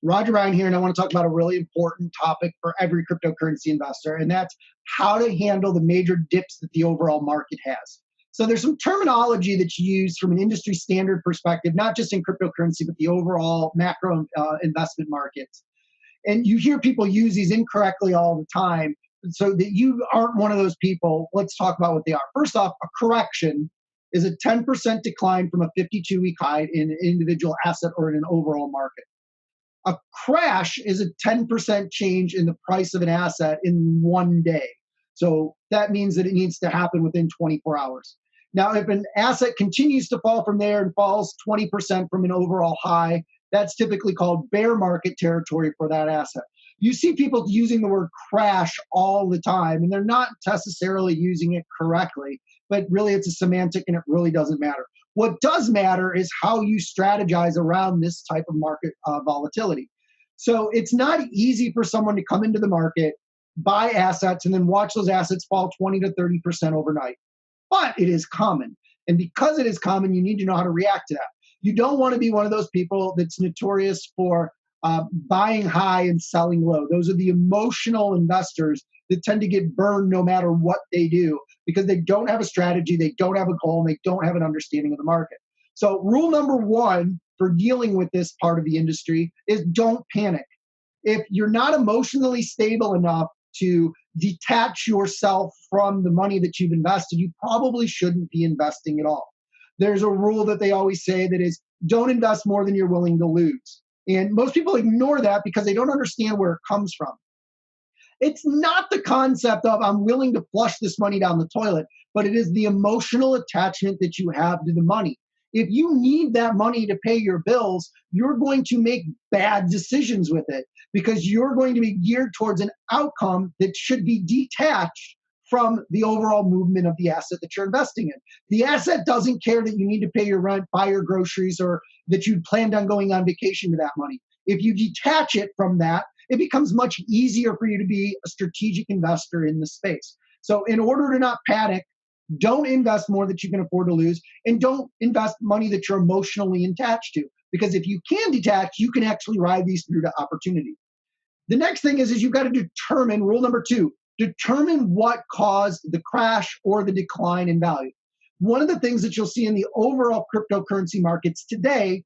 Roger Bryan here, and I want to talk about a really important topic for every cryptocurrency investor, and that's how to handle the major dips that the overall market has. So there's some terminology that's used from an industry standard perspective, not just in cryptocurrency, but the overall macro investment markets. And you hear people use these incorrectly all the time. So that you aren't one of those people, let's talk about what they are. First off, a correction is a 10% decline from a 52-week high in an individual asset or in an overall market. A crash is a 10% change in the price of an asset in one day. So that means that it needs to happen within 24 hours. Now, if an asset continues to fall from there and falls 20% from an overall high, that's typically called bear market territory for that asset. You see people using the word crash all the time, and they're not necessarily using it correctly, but really it's a semantic and it really doesn't matter. What does matter is how you strategize around this type of market volatility. So it's not easy for someone to come into the market, buy assets, and then watch those assets fall 20 to 30% overnight. But it is common. And because it is common, you need to know how to react to that. You don't want to be one of those people that's notorious for buying high and selling low. Those are the emotional investors that tend to get burned no matter what they do because they don't have a strategy, they don't have a goal, and they don't have an understanding of the market. So rule number one for dealing with this part of the industry is don't panic. If you're not emotionally stable enough to detach yourself from the money that you've invested, you probably shouldn't be investing at all. There's a rule that they always say that is don't invest more than you're willing to lose. And most people ignore that because they don't understand where it comes from. It's not the concept of I'm willing to flush this money down the toilet, but it is the emotional attachment that you have to the money. If you need that money to pay your bills, you're going to make bad decisions with it because you're going to be geared towards an outcome that should be detached from the overall movement of the asset that you're investing in. The asset doesn't care that you need to pay your rent, buy your groceries, or that you planned on going on vacation with that money. If you detach it from that, it becomes much easier for you to be a strategic investor in the space. So in order to not panic, don't invest more that you can afford to lose, and don't invest money that you're emotionally attached to. Because if you can detach, you can actually ride these through to opportunity. The next thing is you've got to determine, rule number two, determine what caused the crash or the decline in value. One of the things that you'll see in the overall cryptocurrency markets today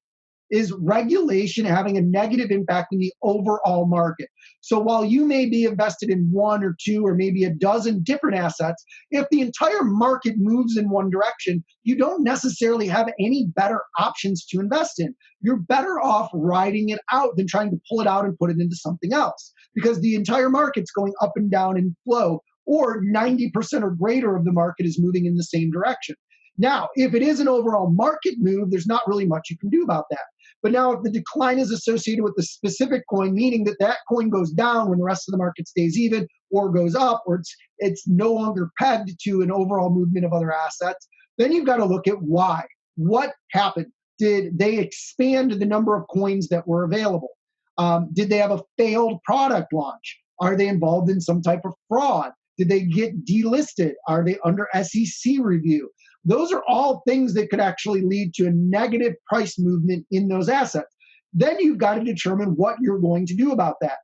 is regulation having a negative impact in the overall market. So while you may be invested in one or two or maybe a dozen different assets, if the entire market moves in one direction, you don't necessarily have any better options to invest in. You're better off riding it out than trying to pull it out and put it into something else because the entire market's going up and down in flow, or 90% or greater of the market is moving in the same direction. Now, if it is an overall market move, there's not really much you can do about that. But now if the decline is associated with the specific coin, meaning that that coin goes down when the rest of the market stays even or goes up, or it's no longer pegged to an overall movement of other assets, then you've got to look at why. What happened? Did they expand the number of coins that were available? Did they have a failed product launch? Are they involved in some type of fraud? Did they get delisted? Are they under SEC review? Those are all things that could actually lead to a negative price movement in those assets. Then you've got to determine what you're going to do about that.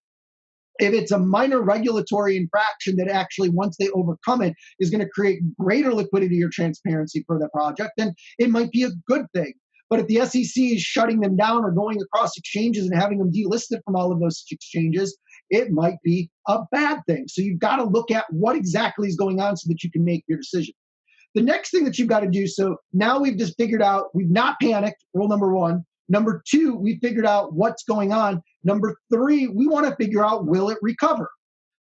If it's a minor regulatory infraction that actually, once they overcome it, is going to create greater liquidity or transparency for the project, then it might be a good thing. But if the SEC is shutting them down or going across exchanges and having them delisted from all of those exchanges, it might be a bad thing. So you've got to look at what exactly is going on so that you can make your decision. The next thing that you've got to do, so now we've just figured out, we've not panicked, rule number one. Number two, we figured out what's going on. Number three, we want to figure out, will it recover?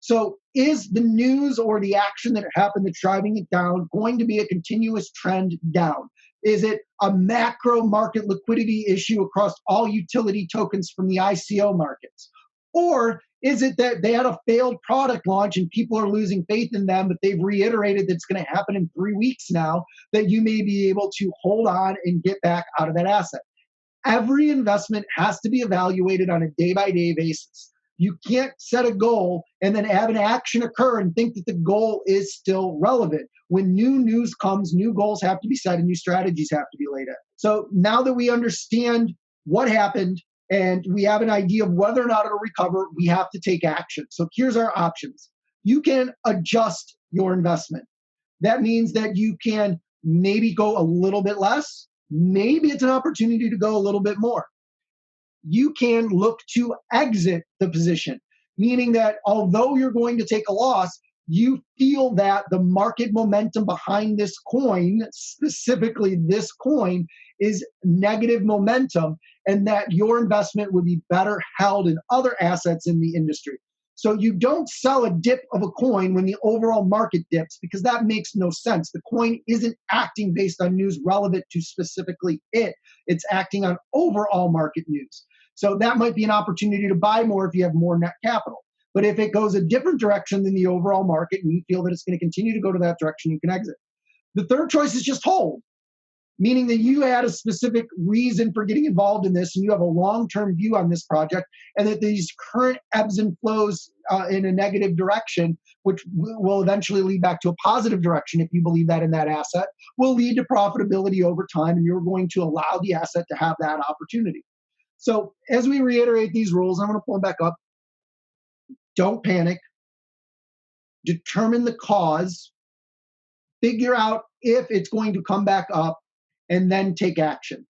So is the news or the action that happened that's driving it down going to be a continuous trend down? Is it a macro market liquidity issue across all utility tokens from the ICO markets? Or is it that they had a failed product launch and people are losing faith in them, but they've reiterated that it's going to happen in 3 weeks now, that you may be able to hold on and get back out of that asset? Every investment has to be evaluated on a day-by-day basis. You can't set a goal and then have an action occur and think that the goal is still relevant. When new news comes, new goals have to be set and new strategies have to be laid out. So now that we understand what happened and we have an idea of whether or not it'll recover, we have to take action. So here's our options. You can adjust your investment. That means that you can maybe go a little bit less. Maybe it's an opportunity to go a little bit more. You can look to exit the position, meaning that although you're going to take a loss, you feel that the market momentum behind this coin, specifically this coin, is negative momentum, and that your investment would be better held in other assets in the industry. So you don't sell a dip of a coin when the overall market dips, because that makes no sense. The coin isn't acting based on news relevant to specifically it. It's acting on overall market news. So that might be an opportunity to buy more if you have more net capital. But if it goes a different direction than the overall market and you feel that it's going to continue to go to that direction, you can exit. The third choice is just hold, meaning that you had a specific reason for getting involved in this and you have a long-term view on this project, and that these current ebbs and flows in a negative direction, which will eventually lead back to a positive direction if you believe that in that asset, will lead to profitability over time, and you're going to allow the asset to have that opportunity. So as we reiterate these rules, I'm going to pull them back up. Don't panic. Determine the cause. Figure out if it's going to come back up, and then take action.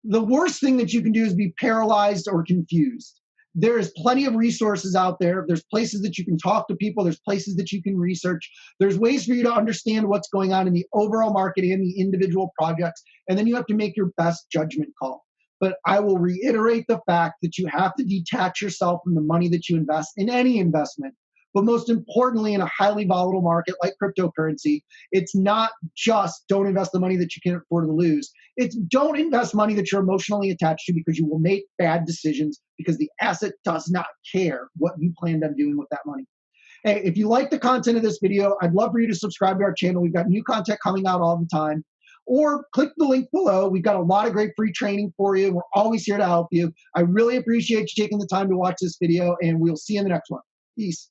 The worst thing that you can do is be paralyzed or confused. There is plenty of resources out there. There's places that you can talk to people. There's places that you can research. There's ways for you to understand what's going on in the overall market and the individual projects. And then you have to make your best judgment call. But I will reiterate the fact that you have to detach yourself from the money that you invest in any investment. But most importantly, in a highly volatile market like cryptocurrency, it's not just don't invest the money that you can't afford to lose. It's don't invest money that you're emotionally attached to, because you will make bad decisions because the asset does not care what you planned on doing with that money. Hey, if you like the content of this video, I'd love for you to subscribe to our channel. We've got new content coming out all the time. Or click the link below. We've got a lot of great free training for you. We're always here to help you. I really appreciate you taking the time to watch this video, and we'll see you in the next one. Peace.